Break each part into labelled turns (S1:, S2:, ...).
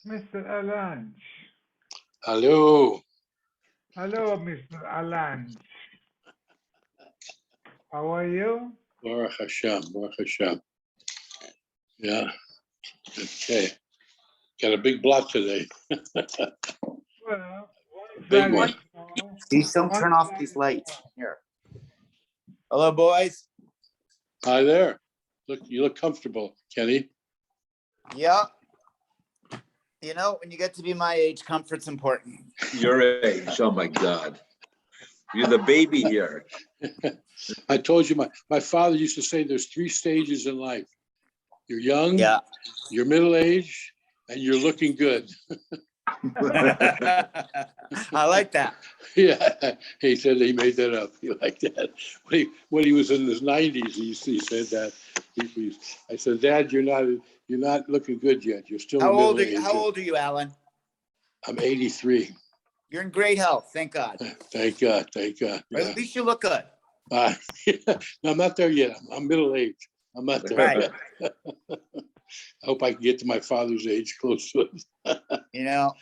S1: Mr. Alange.
S2: Hello.
S1: Hello, Mr. Alange. How are you?
S2: Baruch Hashem. Baruch Hashem. Yeah. Okay. Got a big block today.
S1: Well,
S2: Big one.
S3: Please don't turn off these lights. Here. Hello, boys.
S2: Hi there. You look comfortable, Kenny.
S3: Yeah. You know, when you get to be my age, comfort's important.
S4: Your age. Oh my God. You're the baby here.
S2: I told you my father used to say there's 3 stages in life. You're young,
S3: Yeah.
S2: you're middle-aged, and you're looking good.
S3: I like that.
S2: Yeah, he said he made that up. He liked that. When he was in his 90s, he said that. I said, Dad, you're not looking good yet. You're still
S3: How
S2: in
S3: old
S2: middle
S3: are you?
S2: age.
S3: How old are you, Alan?
S2: I'm 83.
S3: You're in great health, thank God.
S2: Thank God. Thank God.
S3: Or
S2: Yeah.
S3: at least you look good.
S2: No, I'm not there yet. I'm middle-aged. I'm not there
S3: Right.
S2: yet. I hope I can get to my father's age close to it.
S3: You know,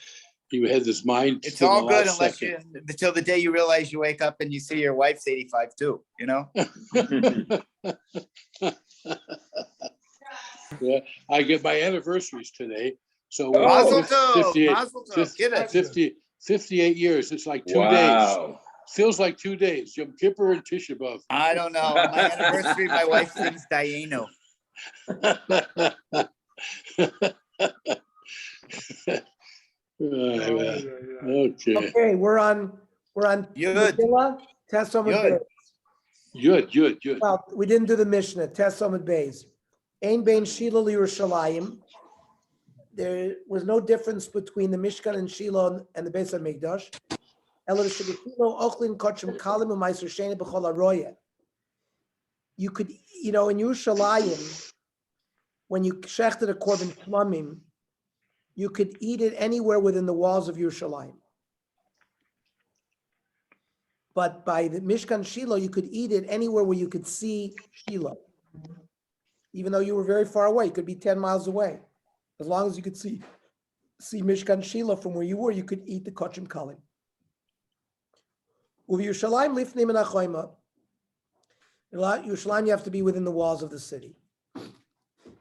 S2: He had this mind.
S3: it's
S2: till the
S3: all good
S2: last
S3: unless
S2: second.
S3: until the day you realize you wake up and you see your wife's 85 too, you know?
S2: Yeah, I get my anniversaries today. So
S4: Oh.
S3: Mazel tov,
S2: 58,
S3: mazel tov, get it.
S2: 58 years. It's like 2 days.
S4: Wow.
S2: Feels like 2 days. Yom Kippur and Tisha B'Av.
S3: I don't know. My anniversary, my wife sings Dayenu.
S2: Okay.
S5: Okay, we're on
S3: Yud.
S5: Megillah, Tesomid
S3: Yud.
S5: Beis.
S2: Good.
S5: Well, we didn't do the Mishnah, Tesomid Beis. Ein bein Shiloh Yerushalayim. There was no difference between the Mishkan and Shiloh and the Beis HaMikdash. Elo shebefilo ochlin kochim kalim u'maiser sheni b'chol haroya. You could, in Yerushalayim, when you shechted a korban shlamim, you could eat it anywhere within the walls of Yerushalayim. But by the Mishkan Shiloh, you could eat it anywhere where you could see Shiloh. Even though you were very far away, you could be 10 miles away. As long as you could see Mishkan Shiloh from where you were, you could eat the kochim kalim. Uvi Yerushalayim lifnei min hachoyma. In Yerushalayim, you have to be within the walls of the city.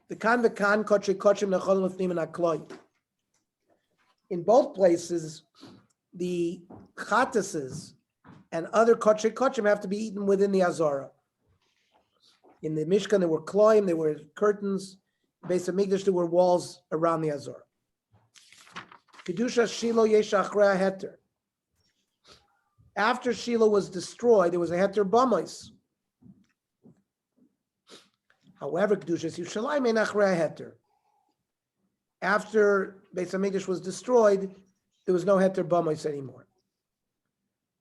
S5: The kan v'kan kochim necholim lifnei min hakloi. In both places, the chatases and other kochim have to be eaten within the Azara. In the Mishkan, there were kloim, there were curtains. Beis HaMikdash, there were walls around the Azara. Kedusha Shiloh yesh achrei heter. After Shiloh was destroyed, there was a heter bamos. However, Kedushas Yerushalayim ein achrei heter. After Beis HaMikdash was destroyed, there was no heter bamos anymore.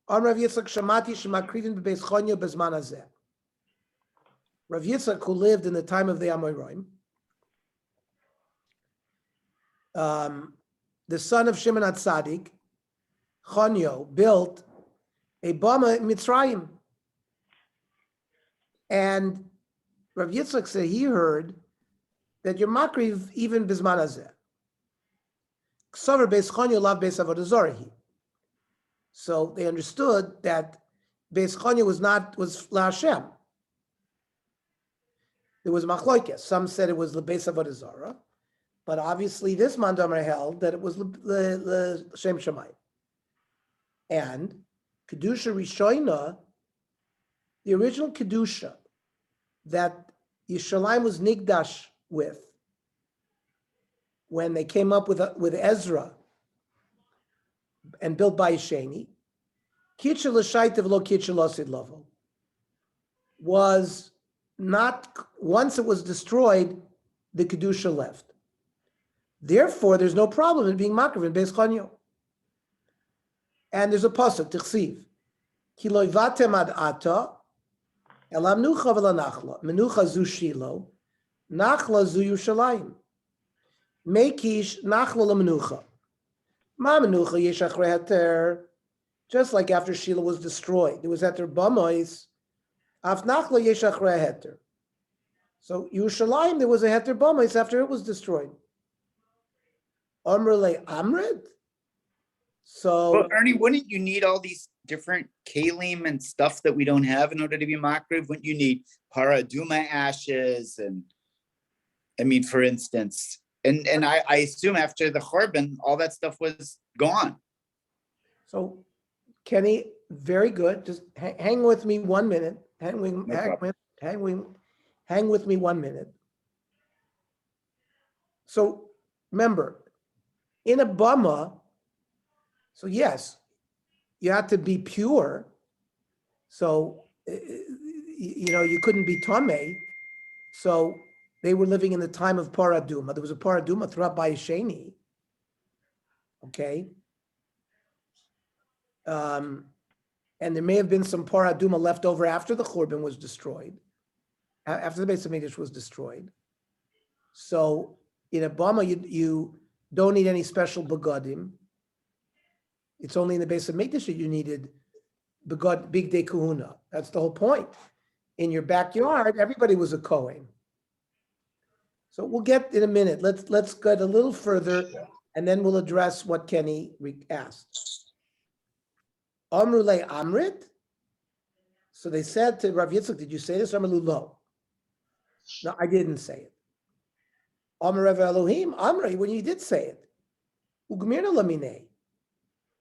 S5: Rav Yitzchak Shamati Shemakrivin b'Beis Chonyo b'zman hazeh. Rav Yitzchak, who lived in the time of the Amoraim, the son of Shimon HaTzadik, Chonyo, built a bama in Mitzrayim. And Rav Yitzchak said he heard that you're makriv even b'zman hazeh. K'sover Beis Chonyo lav Beis Avodah Zarah. So they understood that Beis Chonyo was La Hashem. There was machloikes. Some said it was the Beis Avodah Zarah, but obviously this Mandamer held that it was the Shem Shamayim. And Kedusha Rishoina, the original Kedusha that Yishalayim was Nigdash with, when they came up with Ezra and built by Yisheni, Kitchel L'Shaitav Lo Kitchel Osid Lovo, was not, once it was destroyed, the Kedusha left. Therefore, there's no problem in being Makriv in Beis Chonyo. And there's a pasuk, Tichsiv, Ki lo yivatem ad ata, elam nucha v'la nachla, menucha zu Shilo, nachla zu Yerushalayim, mekish nachla la menucha. Ma menucha yesh achrei heter, just like after Shiloh was destroyed, there was heter bamois, af nachla yesh achrei heter. So Yerushalayim, there was a heter bamois after it was destroyed. Amrle Amrid. So
S3: Well, Ernie, wouldn't you need all these different kalim and stuff that we don't have in order to be makriv? Wouldn't you need paraduma ashes and, I mean, for instance, and I assume after the Chorban, all that stuff was gone.
S5: So, Kenny, very good. Just hang with me 1 minute. Hang with me 1 minute. So remember, in a bama, so yes, you had to be pure. So you couldn't be tameh. So they were living in the time of paraduma. There was a paraduma throughout by Sheni. Okay. And there may have been some paraduma left over after the Churban was destroyed, after the Beis Hamikdash was destroyed. So in a bama, you don't need any special begadim. It's only in the Beis Hamikdash that you needed begad big day kahuna. That's the whole point. In your backyard, everybody was a Kohen. So we'll get in a minute. Let's get a little further, and then we'll address what Kenny asked. Amrule Amrit. So they said to Rav Yitzchak, "Did you say this?" Amrulu lo. No, I didn't say it. Amar Rav Elohim Amri, when you did say it, Ugmirna lamine,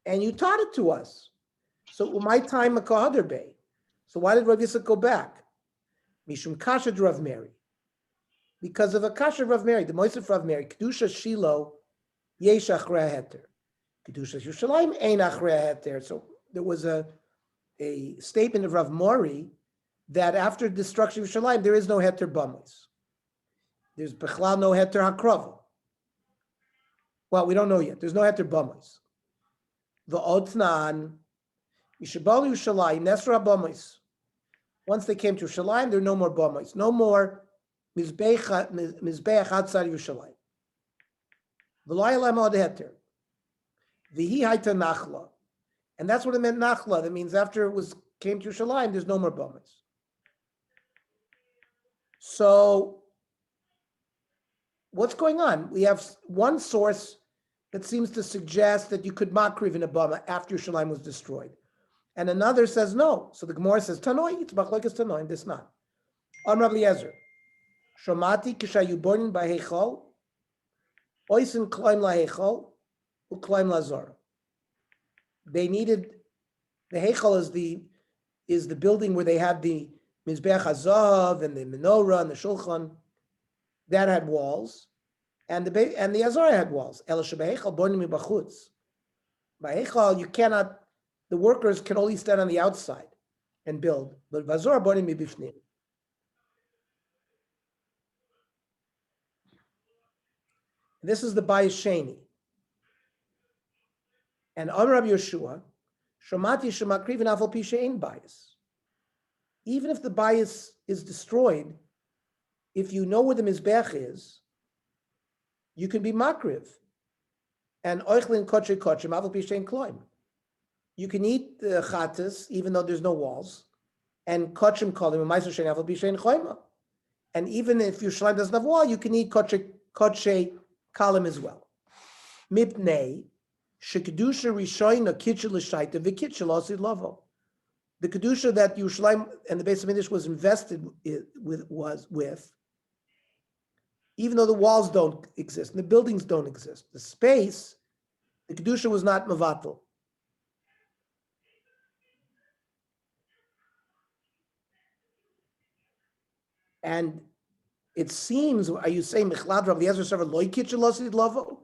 S5: and you taught it to us. So my time a kahader bay. So why did Rav Yitzchak go back? Mishum kasha Rav Mary. Because of a kasha Rav Mary, the Moisef Rav Mary, Kedusha Shiloh, Yesh Achrei Heter. Kedusha Yerushalayim, Ein Achrei Heter. So there was a statement of Rav Mori that after destruction of Yerushalayim, there is no Heter Bamos. There's Bechlal no Heter Hakrava. Well, we don't know yet. There's no Heter Bamos. The Otnan, Mishabal Yerushalayim, Nesra Bamos. Once they came to Yerushalayim, there are no more Bamos. No more Mizbeach outside of Yerushalayim. V'layalem od heter. V'hi haita nachla. And that's what it meant, nachla. That means after it came to Yerushalayim, there's no more bomas. So what's going on? We have one source that seems to suggest that you could makriv in a bama after Yerushalayim was destroyed. And another says no. So the Gemara says, Tanoi, it's machlokes Tanoi, this not. On Rabbi Eliezer. Shomati kishayu born by Heichal, oisin klaim la Heichal, uklaim la Zara. They needed, the Heichal is the building where they had the Mizbeach Hazav and the menorah and the Shulchan. That had walls, and the Azara had walls. El shebeheichal born mi bachutz. By Heichal, you cannot, the workers can only stand on the outside and build. But Vazor born mi bifnim. This is the Bayis Sheni. And Amar Rabbi Yeshua, Shomati shemakriv afal pi she'ein bayis. Even if the bayis is destroyed, if you know where the mizbech is, you can be makriv. And oichlin kotche kotche afal pi she'ein kloim. You can eat the chatas even though there's no walls, and kotchem kolim and meiser she'ein afal pi she'ein choima. And even if your shlaim doesn't have wall, you can eat kotche column as well. Mipnei shekedusha rishoyna kitchel l'shaita v'kitchel osid lavo. The kedusha that Yerushalayim and the Beis Hamikdash was invested with, even though the walls don't exist and the buildings don't exist, the space, the kedusha was not mavatal. And it seems, are you saying Mechlad Rav Eliezer server loy kitchel osid lavo?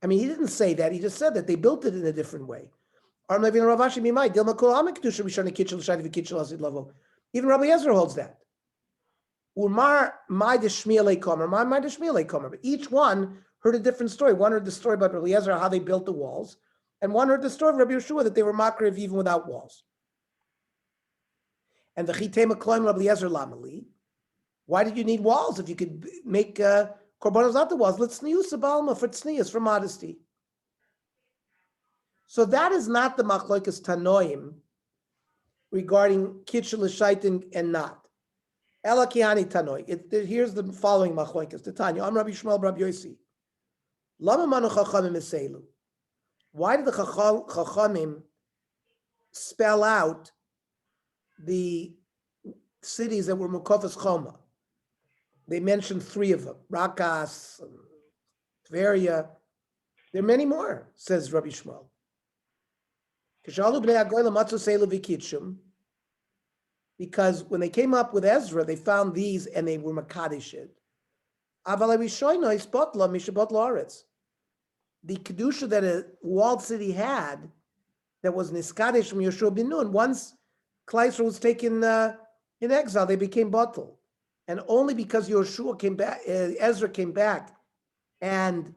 S5: I mean, he didn't say that. He just said that they built it in a different way. Even Rabbi Eliezer holds that. But each one heard a different story. One heard the story about Rabbi Eliezer, how they built the walls, and one heard the story of Rabbi Yeshua, that they were makriv even without walls. And the Chitema Kloim Rabbi Eliezer Lamali, why did you need walls if you could make korbanos out the walls? Let's use balma for tznius, for modesty. So that is not the machlokes tanoim regarding kitchel l'shaitin and not. Ela kihani tanoi. Here's the following machlokes. The Tanya. I'm Rabbi Shmuel Rabbi Yossi. Lama manu chachamim eselu. Why did the chachamim spell out the cities that were Mukofas Choma? They mentioned 3 of them, Rakas, Tveria. There are many more, says Rabbi Shmuel. Because when they came up with Ezra, they found these and they were Makadishid. The Kedusha that a walled city had that was Niskadish from Yeshua bin Nun, once Klal Yisrael was taken in exile, they became Batal. And only because Yeshua came back, Ezra came back and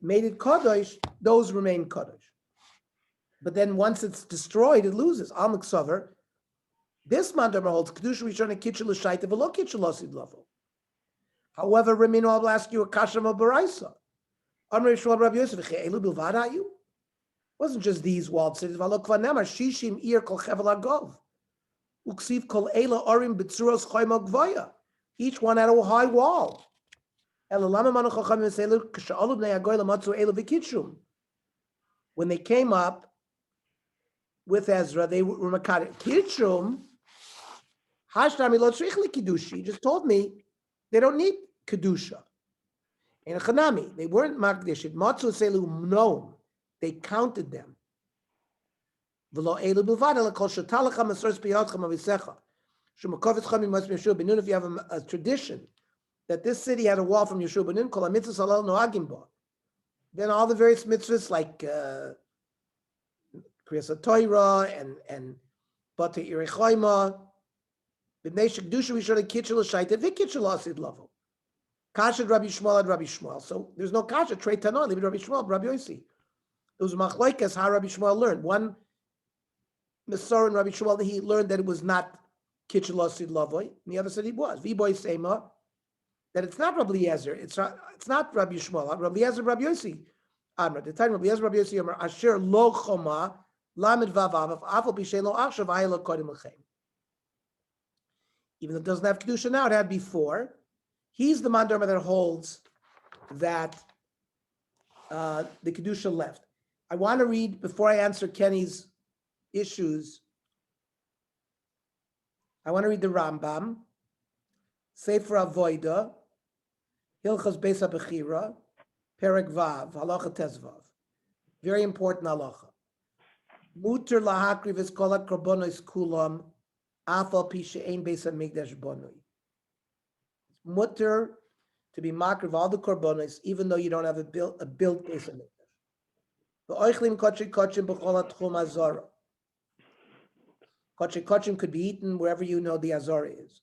S5: made it Kadosh, those remain Kadosh. But then once it's destroyed, it loses. Al Miksaver, this Mandamer holds Kedusha Rishon and Kitchel L'Shaita v'lo Kitchel L'Sid Level. However, Ramino, I'll ask you a Kashem of Baraisa. Amr Yishua Rabbi Yosef, Elu Bilvad Ayu? Wasn't just these walled cities. V'lo Kvanema, Shishim Ir Kol Chevel Agov. Uksiv Kol Eila Orim B'tzuros Choyma Gvoya. Each one had a high wall. When they came up with Ezra, they were Makadeh. Kitchum, Hashtami Lo Tzrich Kidushi. He just told me they don't need Kedusha. In Chanami, they weren't Makdishit. Matzu Selu Noam. They counted them. V'lo Elu Bilvad Ela Kol Shatalacha Masoros Piyotchem Avisecha. Shumakovitz Chamim Mas Yeshua Benun. If you have a tradition that this city had a wall from Yeshua Benun, Kol HaMitzvahs Halal Noagim Bo. Then all the various mitzvahs like Kriyas HaTorah and Bata Irichayma, B'nei Shekdusha Rishon Kitchel L'Shaita V'Kitchel L'Asid Level. Kasha Rabbi Shmuel and Rabbi Shmuel. So there's no Kasha, Trei Tanah, leave it Rabbi Shmuel, Rabbi Yossi. It was Machlokes how Rabbi Shmuel learned. One Mesor and Rabbi Shmuel, he learned that it was not Kitchel L'Asid Level, and the other said he was. V'boy Sema, that it's not Rabbi Eliezer, it's not Rabbi Shmuel, Rabbi Eliezer, Rabbi Yossi. Amr, the time Rabbi Eliezer, Rabbi Yossi, Amr, Asher Lo Choma, Lamed Vavav, Afal Pishay Lo Achshav, Ayla Kodim L'Chem. Even though it doesn't have Kedusha now, it had before. He's the Mandarma that holds that the Kedusha left. I want to read, before I answer Kenny's issues, I want to read the Rambam, Sefer Avoida, Hilchas Beis HaBechira, Perek Vav, Halacha Tezvav. Very important halacha. Muter lahakriv es kol hakorbanos kulam, afal pi she'ein Beis HaMikdash bonui. Muter to be makriv all the korbanos, even though you don't have a built Beis HaMikdash. V'oichlim kotche kotchim b'chol hatchum hazara. Kotche kotchim could be eaten wherever you know the hazara is.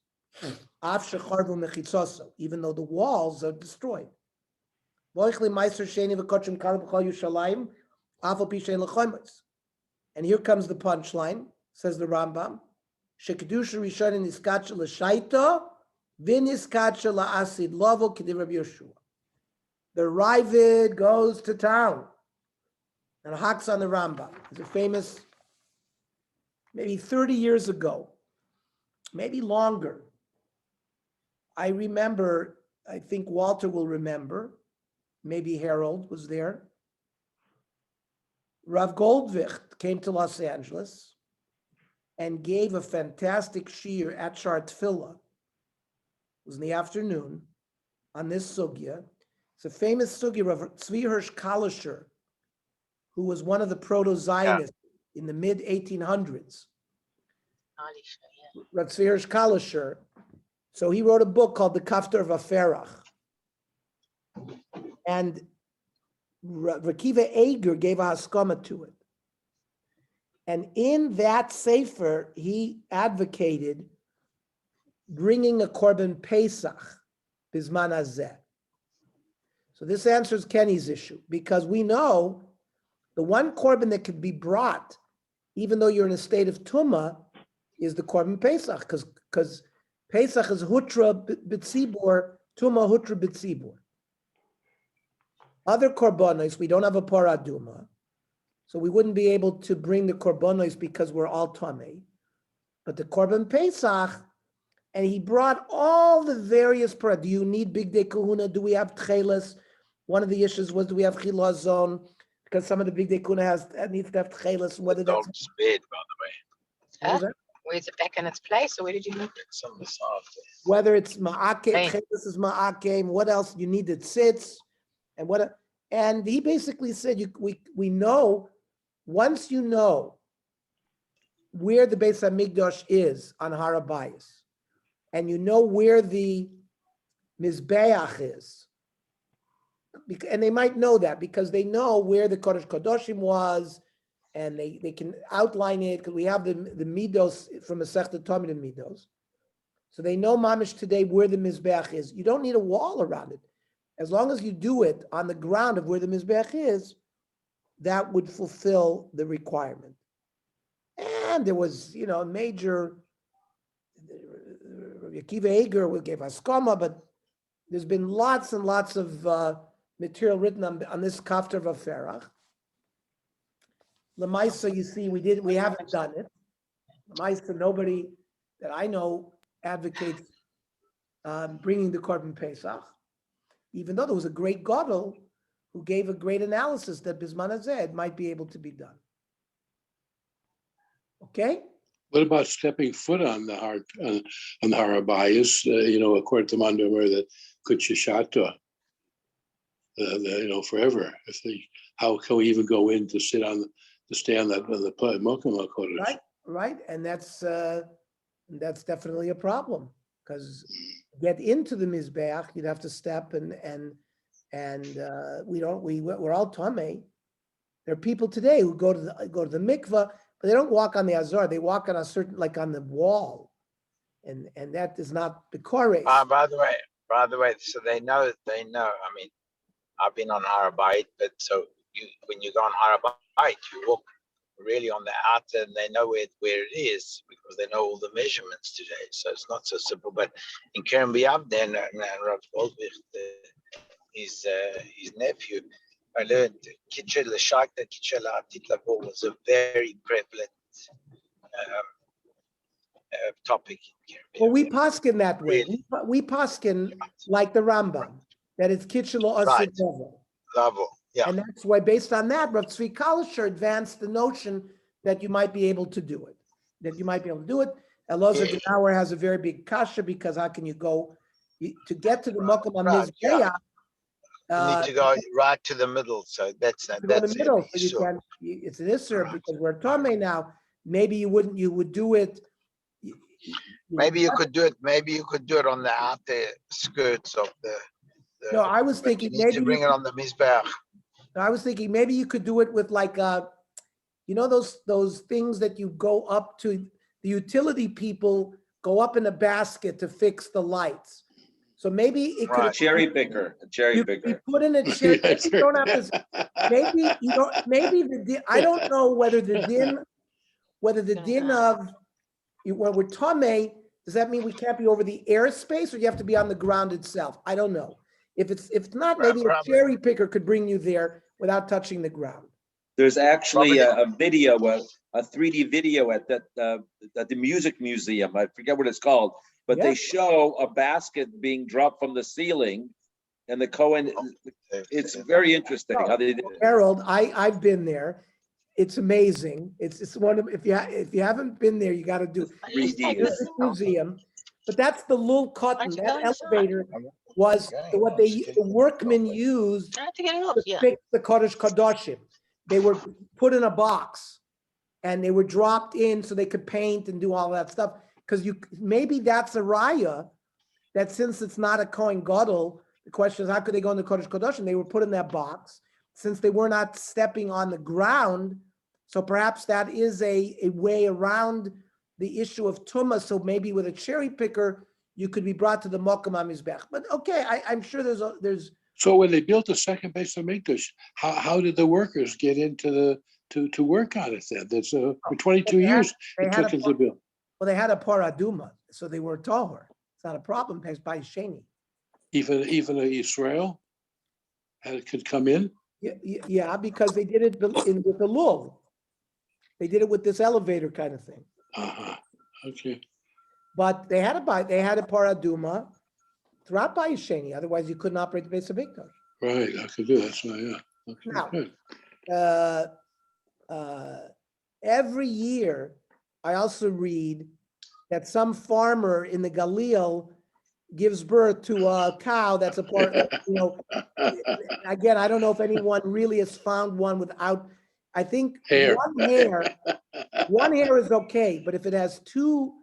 S5: Af shecharvu mechitzoso, even though the walls are destroyed. V'oichlim meiser sheni v'kotchim kal b'chol Yushalayim, afal pi she'ein l'choimos. And here comes the punchline, says the Rambam. Shekedusha Rishonim niskacha l'shaita, v'niskacha la'asid lovo k'div Rabbi Yeshua. The Ravid goes to town and hacks on the Rambam. It's a famous, maybe 30 years ago, maybe longer. I remember, I think Walter will remember, maybe Harold was there. Rav Goldvicht came to Los Angeles and gave a fantastic shiur at Shar Tefillah. It was in the afternoon on this sugya. It's a famous sugya of Tzvi Hirsch Kalischer, who was one of the proto-Zionists in the mid-1800s. Rav Tzvi Hirsch Kalischer. So he wrote a book called the Kafter Vaferach. And Rekiva Eger gave a haskama to it. And in that sefer, he advocated bringing a korban Pesach, Bizman Hazeh. So this answers Kenny's issue, because we know the one korban that could be brought, even though you're in a state of Tumah, is the korban Pesach, because Pesach is Hutra B'tzibur, Tumah Hutra B'tzibur. Other korbanos, we don't have a paraduma, so we wouldn't be able to bring the korbanos because we're all tamei. But the korban Pesach, And he brought all the various parts. Do you need big day kahuna? Do we have tchelas? One of the issues was, do we have chilazon? Because some of the big day kahuna needs to have tchelas, whether that's.
S6: Dog's bed, by the way.
S5: What was that?
S7: Where's it back in its place, or where did you move it?
S6: It's on the side.
S5: Whether it's ma'ake,
S7: Right.
S5: tchelas is ma'ake, what else you need it sits, and what, and he basically said, we know, once you know where the Beis Hamikdash is on Har HaBayis, and you know where the Mizbeach is, and they might know that because they know where the Kodesh Kodoshim was, and they can outline it because we have the Midos from Masechta Talmud and Midos. So they know mamish today where the Mizbeach is. You don't need a wall around it. As long as you do it on the ground of where the Mizbeach is, that would fulfill the requirement. And there was, major, Akiva Eger gave Haskama, but there's been lots and lots of material written on this Kaftar of Aferach. Lamaisa, you see, we haven't done it. Lamaisa, nobody that I know advocates bringing the Korban Pesach, even though there was a great Gadol who gave a great analysis that Bisman Hazeh might be able to be done. Okay?
S2: What about stepping foot on the Har HaBayis? According to Mandamar, that Kutchishata, forever. How can we even go in to stand on the Mokum HaKodesh?
S5: Right, and that's definitely a problem because get into the Mizbeach, you'd have to step and we're all Tomei. There are people today who go to the mikvah, but they don't walk on the Azor. They walk on a certain, like on the wall, and that is not Bikores.
S6: By the way, so they know. I mean, I've been on Har HaBayit, but when you go on Har HaBayit, you walk really on the outer, and they know where it is because they know all the measurements today. So it's not so simple. But in Kerem B'Yavneh, and Rav Goldwicht, his nephew, I learned Kitchel L'Shakta, Kitchel L'Atit Labo was a very prevalent topic in Kerem B'Yavneh.
S5: Well, we paskin that way.
S6: Really?
S5: We paskin like the Rambam, that it's Kitchelo Asid
S6: Right.
S5: level.
S6: Yeah.
S5: And that's why, based on that, Rav Tzvi Kalisher advanced the notion that you might be able to do it. Elazar Genauer has a very big kasha because how can you go to get to the Mokum on
S6: Right,
S5: Mizbeach?
S6: You need to go right to the middle, so that's
S5: To go to the middle, so you
S6: issue.
S5: can. It's an issur because we're Tomei now. Maybe you wouldn't. You would do it.
S6: Maybe you could do it. Maybe you could do it on the outer skirts of the.
S5: No, I was
S6: but
S5: thinking
S6: you need
S5: maybe
S6: to bring it on the mizbeach.
S5: I was thinking maybe you could do it with like those things that you go up to, the utility people go up in a basket to fix the lights. So maybe it could
S6: Right.
S4: A cherry picker.
S5: you could be put in a chair. Maybe you don't have to. Maybe you don't. Maybe I don't know whether the din of when we're Tomei, does that mean we can't be over the airspace, or you have to be on the ground itself? I don't know. If it's not, maybe a cherry picker could bring you there without touching the ground.
S4: There's actually a video, a 3D video at the Music Museum. I forget what it's called, but they show a basket being dropped from the ceiling, and the Cohen. It's very interesting how they did it.
S5: Harold, I've been there. It's amazing. It's one of if you haven't been there, you got to do it.
S4: 3D.
S5: Music Museum, but that's the Lul Cotton. That elevator was what the workmen used
S7: I have to get it up.
S5: to
S7: Yeah.
S5: fix the Kodesh Kadoshim. They were put in a box and they were dropped in so they could paint and do all that stuff. Because maybe that's a raya that since it's not a Kohen Gadol, the question is how could they go in the Kodesh Kadoshim? They were put in that box since they were not stepping on the ground. So perhaps that is a way around the issue of Tumah. So maybe with a cherry picker, you could be brought to the Mokum HaMizbech. But okay, I'm sure there's.
S2: So when they built the second Beis Hamikdash, how did the workers get into to work on it then? That's for 22 years it took them to build.
S5: Well, they had a paraduma, so they were tahor. It's not a problem. It's by Sheni.
S2: Even Israel could come in.
S5: Yeah, because they did it with the lul. They did it with this elevator kind of thing.
S2: Okay.
S5: But they had a paraduma throughout Bayis Sheni. Otherwise, you couldn't operate the base of Mikdash.
S2: Right, I could do that, so yeah. Okay,
S5: Now,
S2: good.
S5: Every year, I also read that some farmer in the Galil gives birth to a cow that's a part, again, I don't know if anyone really has found one without, I think
S2: Hair.
S5: one hair is okay, but if it has two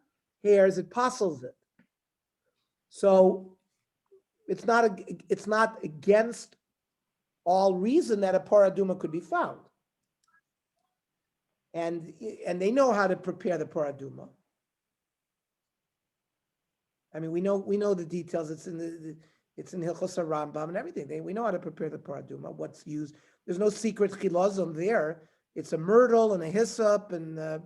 S5: hairs, it puzzles it. So it's not against all reason that a paraduma could be found. And they know how to prepare the paraduma. I mean, we know the details. It's in Hilchos Rambam and everything. We know how to prepare the paraduma. What's used? There's no secret chilazim there. It's a myrtle and a hyssop, and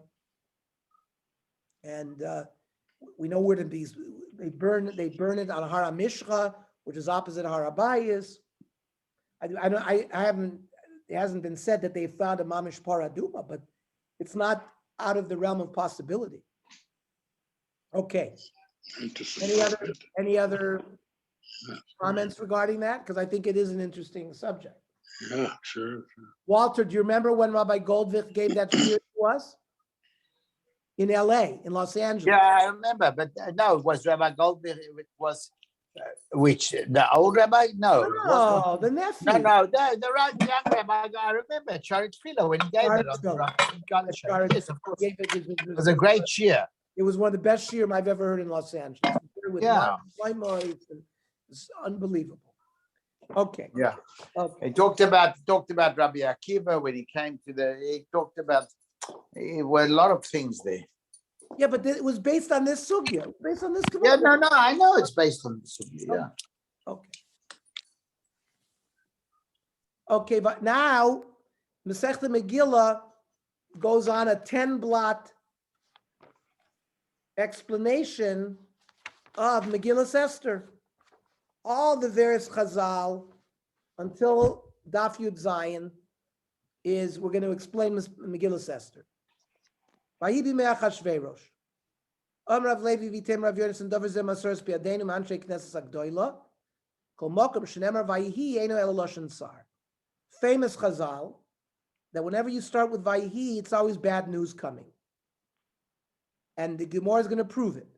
S5: we know where to be. They burn it on Har HaMishcha, which is opposite Har HaBayis. I haven't. It hasn't been said that they found a mamish paraduma, but it's not out of the realm of possibility. Okay. Any other comments regarding that? Because I think it is an interesting subject.
S2: Yeah, sure.
S5: Walter, do you remember when Rabbi Goldvich gave that shiur to us? In LA, in Los Angeles.
S6: Yeah, I remember, but no, it was Rabbi Goldberg. It was which the old rabbi? No, it wasn't.
S5: No, the nephew.
S6: No, the right young rabbi. I remember Charit Philo when he gave it on the right. Yes, of course. It was a great shiur.
S5: It was one of the best shiurim I've ever heard in Los Angeles. With
S6: Yeah.
S5: It's unbelievable. Okay.
S6: Yeah.
S5: Okay.
S6: He talked about Rabbi Akiva when he came to he talked about were a lot of things there.
S5: Yeah, but it was based on this sugya. Based on this.
S6: Yeah, no, I know it's based on the sugya. Yeah.
S5: Okay. Okay, but now Masechta Megillah goes on a 10-blot explanation of Megillah Esther. All the various Chazal until Daf Yud Zayin we're going to explain Megillah Esther. Vayibi me'ach Hashveirosh. Rav Levi vitem Rav Yonasan Dover Zeh Masoros Biadeinu Ma'anshe Knesses HaGdoila. Kol Mokom Shenemar Vayihi Eino Elo Loshen Sar. Famous Chazal that whenever you start with Vayihi, it's always bad news coming. And the Gemara is going to prove it.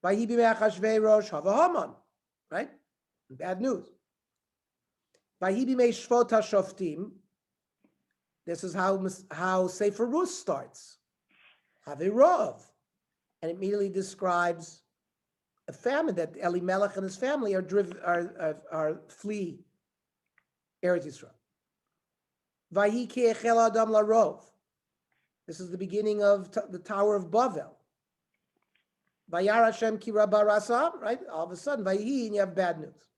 S5: Vayibi me'ach Hashveirosh Hava Haman. Right? Bad news. Vayibi me Shvot HaShoftim. This is how Sefer Rus starts. Havirov. And it immediately describes a famine that Elimelech and his family are flee Eretz Yisrael. Vayi ki echel adam larov. This is the beginning of the Tower of Bavel. Vayar Hashem ki rabba rasam, right? All of a sudden, Vayi, and you have bad news.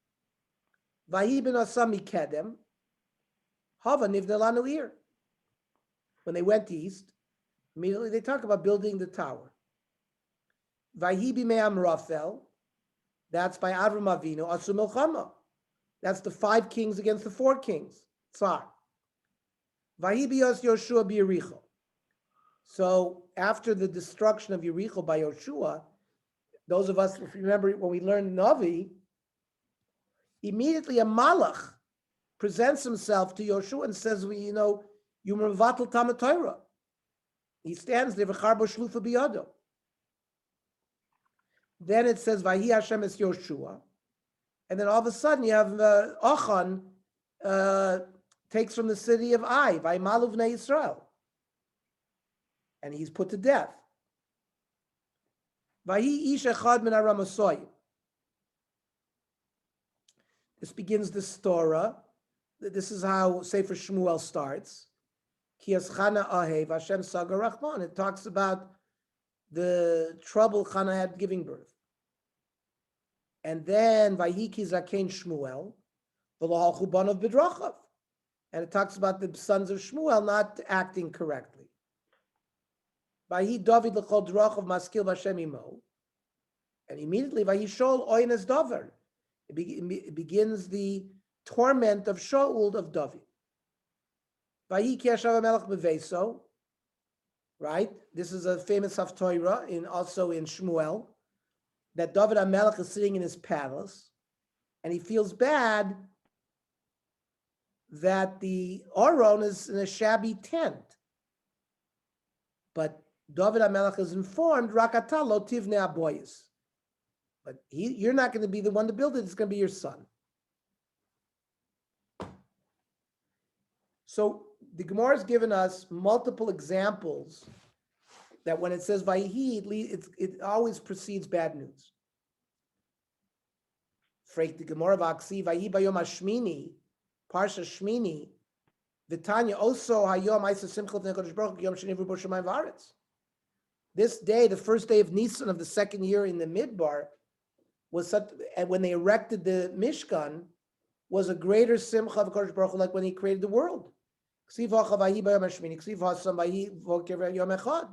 S5: Vayi ben asam mikedem. Hava nivnelanu ir. When they went east, immediately they talk about building the tower. Vayi b'me'am Rafel. That's by Avram Avinu. Asu milchama. That's the 5 kings against the 4 kings. Tsar. Vayi b'yos Yoshua b'Yericho. So after the destruction of Yericho by Yoshua, those of us, if you remember when we learned Navi, immediately a malach presents himself to Yoshua and says, you mevatel Talmud Torah. He stands there, v'charbo shlufa biyado. Then it says, Vahi Hashem es Yoshua. And then all of a sudden you have Achan takes from the city of Ai, Vaymalu v'nei Yisrael. And he's put to death. Vahi ish echad min haramosoyim. This begins the Torah. This is how Sefer Shmuel starts. Ki Chana ahev Hashem sagar rachman. It talks about the trouble Chana had giving birth. And then Vayiki Zaken Shmuel, v'lo banav b'drachav. And it talks about the sons of Shmuel not acting correctly. Vayi David l'chol drachav maskil v'Hashem imo. And immediately Vayi Shol oines davar. It begins the torment of Shaul of David. Vayi ki yashav hamelech beveso. Right? This is a famous haftorah also in Shmuel. that David HaMelech is sitting in his palace, and he feels bad that the Aron is in a shabby tent. But David HaMelech is informed, Rakata lo tivne aboyis. But you're not going to be the one to build it, it's going to be your son. So the Gemara has given us multiple examples that when it says Vayihi, it always precedes bad news. Frek the Gemara Vaksi, Vayihi bayom hashmini, Parsha Shmini, Vitanya also hayom Isa Simchot Nekodesh Baruch Yom Sheni V'Bo Shemayim V'Aretz. This day, the first day of Nisan of the second year in the Midbar, was such, and when they erected the Mishkan, was a greater simcha of Kodesh Baruch Hu, like when he created the world. Ksiv hacha vayi bayom hashmini, ksiv hasam vayi voker yom echad.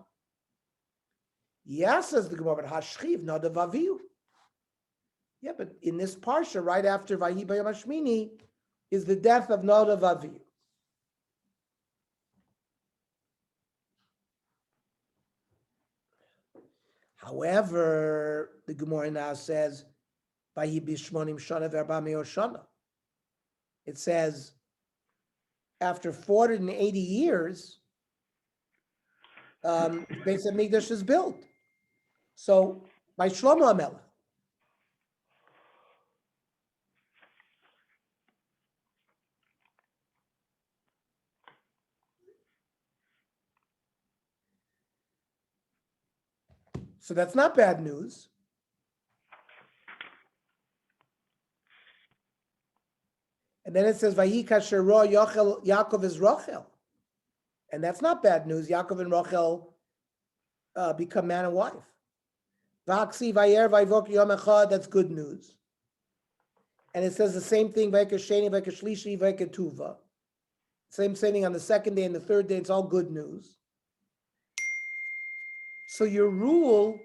S5: Yes, says the Gemara, but hashchiv nadav avihu. Yeah, but in this parsha, right after vayi bayom hashmini, is the death of Nadav avihu. However, the Gemara now says, "Vayi bishmonim shana ve'arba me'or shana." It says, after 480 years, Beis Hamikdash is built. So by Shlomo HaMelech. So that's not bad news. And then it says, Vayi kasher ro Yaakov is Rachel. And that's not bad news. Yaakov and Rachel become man and wife. Vaksi vayer vayvok yom echad, that's good news. And it says the same thing, vayka sheni, vayka shlishi, vayka tuva. Same thing on the second day and the third day, it's all good news. So your rule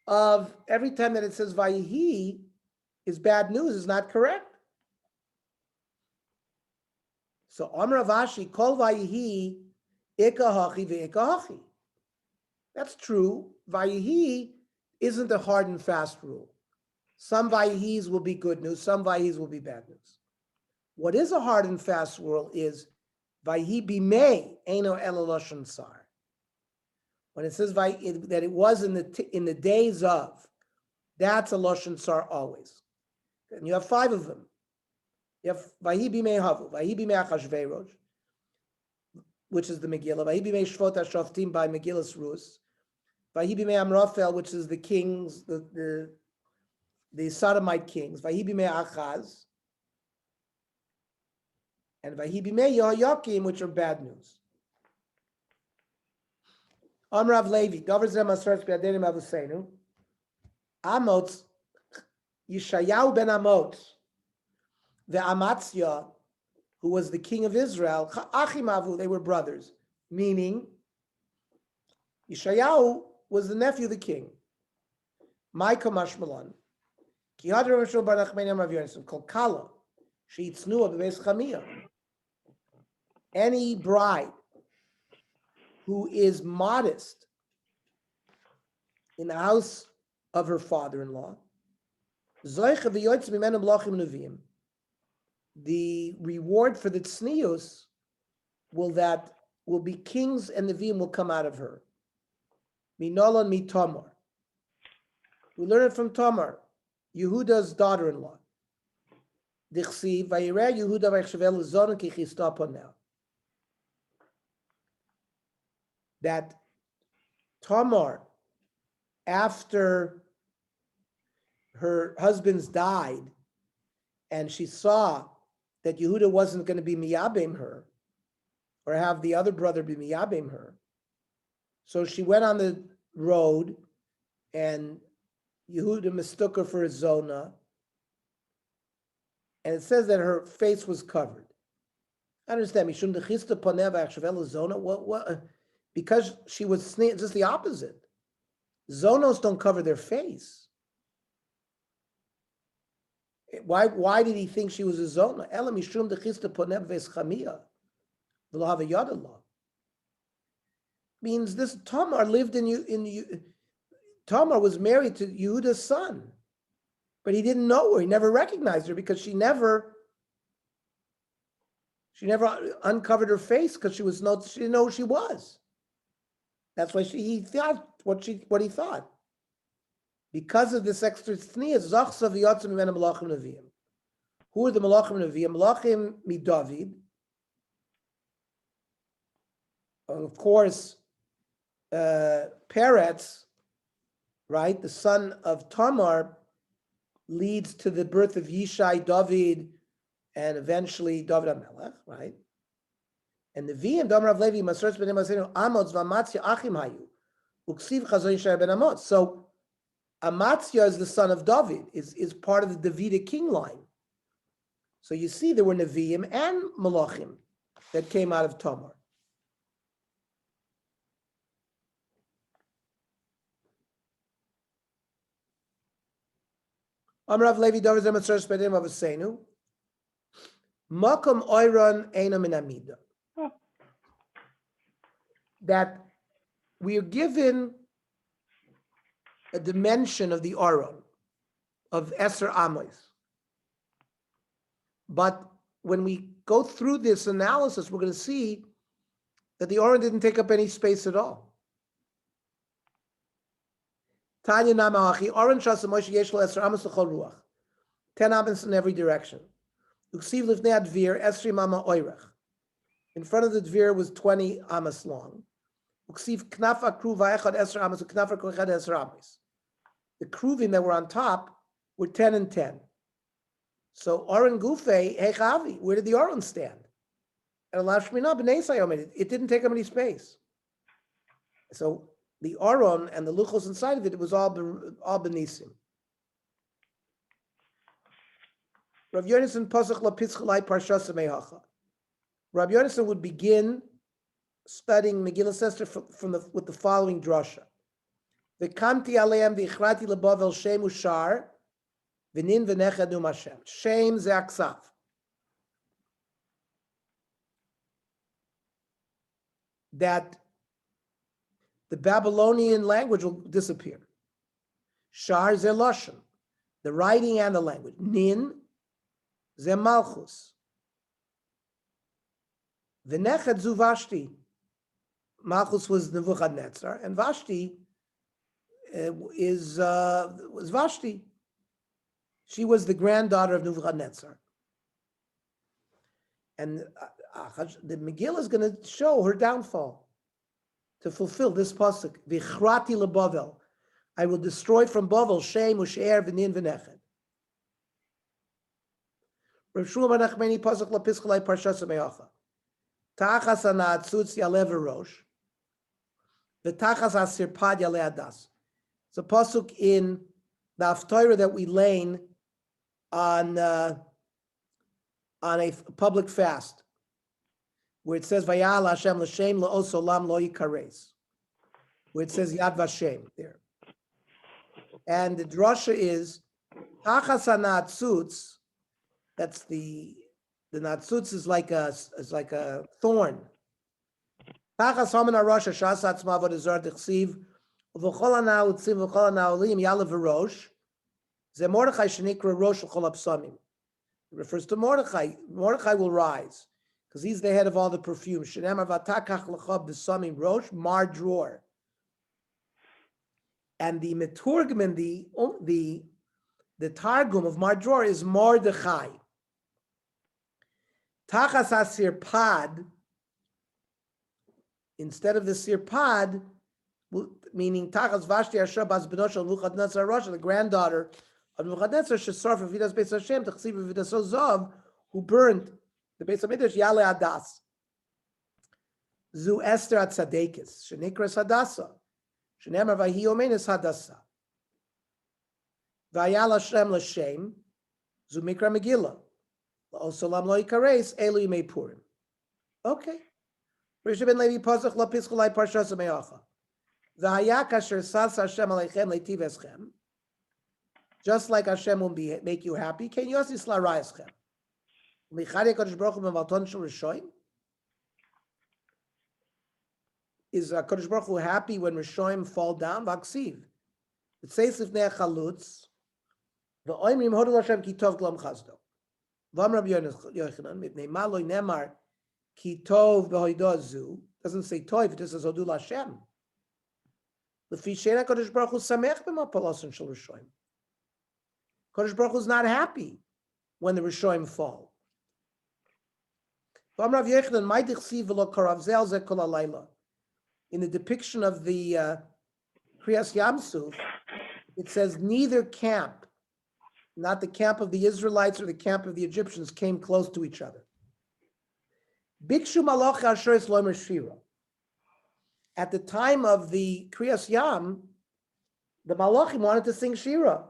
S5: of every time that it says Vayihi is bad news is not correct. So Amar Avashi, Kol Vayihi, Ikahachi ve'ikahachi. That's true. Vayihi isn't a hard and fast rule. Some Vayihis will be good news, some Vayihis will be bad news. What is a hard and fast rule is Vayihi bimei, Eino Eloloshan Sar. When it says that it was in the days of, that's a Loshan Sar always. And you have 5 of them. You have Vahi bimei Havu, Vahi bimei Achashverosh, which is the Megillah, Vahi bimei Shvot HaShoftim by Megillah's Rus, Vahi bimei Amraphel, which is the kings, the Sodomite kings, Vahi bimei Achaz, and Vahi bimei Yehoyakim, which are bad news. Amrav Levi, Doverzem Aseret Be'adenim Avusenu, Amos, Yeshayahu ben Amos, the Amatzia, who was the king of Israel, Achim Avu, they were brothers, meaning Yeshayahu was the nephew of the king. Micah Mashmalan, Ki Hadar Mashal Bar Nachmani Amrav Yonason, Kol Kala, Sheitznua Bebeis Chamia. Any bride who is modest in the house of her father-in-law, the reward for the tznius will be kings and neviim will come out of her. Minolan mi Tamar. We learn it from Tamar, Yehuda's daughter-in-law. Dichsi vayireh Yehuda vaychshavel zonon ki chista ponel. That Tamar, after her husbands died, and she saw that Yehuda wasn't going to be miyabim her, or have the other brother be miyabim her, so she went on the road, and Yehuda mistook her for a zona, and it says that her face was covered. I understand. Mishum dechista poneh v'achshavel zona. What? Because she was just the opposite. Zonos don't cover their face. Why did he think she was a zona? Ela mishum dechista poneh v'eschamia v'lo have yadallah. Means this Tamar lived in Tamar was married to Yehuda's son, but he didn't know her. He never recognized her because she never uncovered her face because she didn't know who she was. That's why he thought what he thought. Because of this extra tznius, Zachsa v'yotzim mimena malachim neviim. Who are the malachim neviim? Malachim miDavid. Of course, Peretz, right, the son of Tamar, leads to the birth of Yishai, David, and eventually David HaMelech, right? And the Neviim, Damar of Levi, Maseret B'nei Masenu, Amos v'Amatzia Achim Hayu, Uksiv Chazon Yishai ben Amos. So Amatzia is the son of David, is part of the Davidic king line. So you see there were Neviim and Malachim that came out of Tamar. Amrav Levi David Zematzor Spedim of Asenu. Makom Oiron Eina Min Amida. That we are given a dimension of the Aron, of Eser Amos. But when we go through this analysis, we're going to see that the Aron didn't take up any space at all. Tanya Namachi, Aron Shasa Moshe Yeshlo Eser Amos L'chol Ruach. 10 amos in every direction. Uksiv Livnei Advir, Esri Mama Oirech. In front of the Dvir was 20 amos long. Uksiv Knafa Kruv Vayechad Eser Amos, Knafa Kochad Eser Amos. The kruvim that were on top were 10 and 10. So Aron Gufei, Hechavi, where did the Aron stand? And Lashmina B'nei Sayom, it didn't take up any space. So the Aron and the luchos inside of it, it was all benisim. Rav Yonason pasach lapitzchalai parshas mehacha. Rav Yonason would begin studying Megillah Esther with the following drasha: V'kamti aleim v'ichrati lebavel shem ushar v'nin v'nechad um Hashem. Shem ze aksav. That the Babylonian language will disappear. Shar ze lashon, the writing and the language. Nin ze malchus. V'nechad zu Vashti. Malchus was Nebuchadnezzar, and Vashti was Vashti. She was the granddaughter of Nebuchadnezzar. And the Megillah is going to show her downfall to fulfill this pasuk. V'ichrati lebavel, I will destroy from Bavel Shem u'She'er v'nin v'nechad. Rav Shmuel bar Nachmani pasuk lapischalai parshas me'acha. Tachas ha'na'atzutz yaleh v'rosh, v'tachas ha'sirpad yaleh adas. It's a pasuk in the Haftarah that we lane on a public fast, where it says Vayal Hashem l'shem la'osolam lo yikares, where it says Yad Vashem there. And the drasha is Tachas ha'na'atzutz. That's the natzutz is like a thorn. Tachas haman ha'rosh ha'shas atzma v'dezar d'chsiv v'chol ha'na'utzim v'chol ha'na'olim yalav v'rosh ze Mordechai shenikra rosh l'chol ha'psamim. It refers to Mordechai. Mordechai will rise because he's the head of all the perfumes. Shenemar v'atakach l'chab b'samim rosh mar dror. And the meturgman, the targum of mar dror is Mordechai. Tachas ha-sirpad, instead of the sirpad, meaning Tachas Vashti Asher Bas Benosh al Nebuchadnezzar Rosh, the granddaughter of Nebuchadnezzar, Shesarf Vidas Beis Hashem, Tachsiv Vidas Ozav, who burned the Beis Hamikdash, Yale Adas. Zu Esther at Tzadekis, Shenikras Hadasa, Shenemar Vahi Omenis Hadasa. Vayal Hashem L'Shem, Zu Mikra Megillah. Osalam lo yikares elu yimei Purim. Okay. Risha ben Levi pasach la pischolai parshas me'acha. V'haya kasher sas Hashem aleichem leitiv eschem. Just like Hashem will make you happy, ken yosi slara eschem. Lichari HaKadosh Baruch Hu mevalton shel rishoyim. Is HaKadosh Baruch Hu happy when rishoyim fall down? Vaksiv. It says if neh chalutz, the oimrim hodol Hashem ki tov glam chazdo. Vam Rabbi Yochanan mipnei ma lo nemar ki tov b'hoidah zu. Doesn't say tov, it just says hodul Hashem. L'fi she'ena Kodesh Baruch Hu samech b'ma palosin shel Rishoyim. Kodesh Baruch Hu is not happy when the Rishoyim fall. Vam Rav Yochanan mai dichsiv v'lo karav zel ze kol halayla. In the depiction of the Kriyas Yamsuf, it says neither camp, not the camp of the Israelites or the camp of the Egyptians, came close to each other. Bikshu malach asher es lomer shira. At the time of the Kriyas Yam, the Malachim wanted to sing Shira.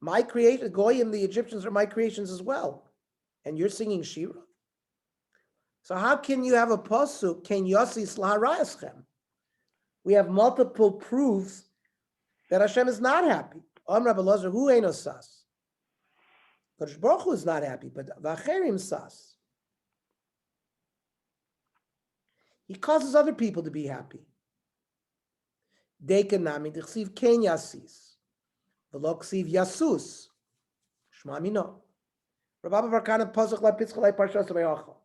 S5: My creation, Goyim, the Egyptians are my creations as well. And you're singing Shira. So how can you have a pasuk, Ken Yosis Laharayaschem? We have multiple proofs that Hashem is not happy. Amr Abelazar, who ain't sas? Kodesh Baruch Hu is not happy, but Vacherim sas. He causes other people to be happy. Dekanami d'chsiv ken yasis, v'lo ksiv yasus. Shma mino. Rabbi Barkana pasuk lapitzchalei parshas v'yochel.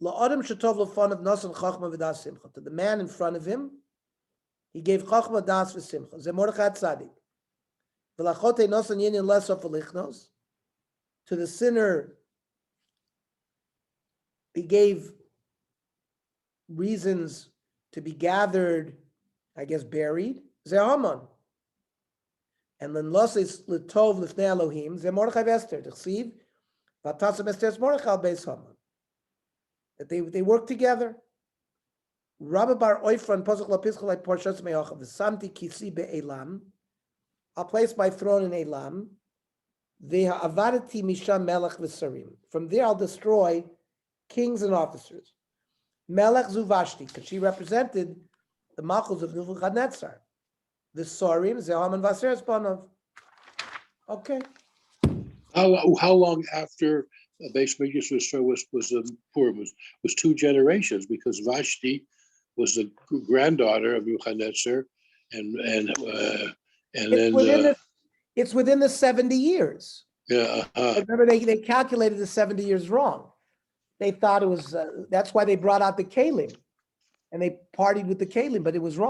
S5: La'adam shetov l'fanav nasan chachma v'das simcha. To the man in front of him, he gave chachma, das, v'simcha. Ze Mordechai tzadik. V'lachote nasan yinin lesof v'lichnos. To the sinner, he gave reasons to be gathered, I guess buried. Ze Haman. And then Loses L'tov L'fnei Elohim, Ze Mordechai v'Esther. T'chsiv, V'atasim Esther's Mordechai Beis Haman. That they work together. Rabbi Bar Oifran Pasuk LaPischalei Parshas Me'achav V'samti Kisi be'Elam. I'll place my throne in Elam. Ve'ha'avadati Misham Melech V'Sarim. From there I'll destroy kings and officers. Melech zu Vashti, because she represented the Malchus of Nebuchadnezzar. The Sorim, Zehaman Vaser Espanov. Okay.
S2: How long after Beis Mikdash was Purim? Was 2 generations, because Vashti was the granddaughter of Nebuchadnezzar, and
S5: It's within the 70 years.
S2: Yeah.
S5: Remember, they calculated the 70 years wrong. They thought it was, that's why they brought out the Kalim. And they partied with the Kalim, but it was wrong.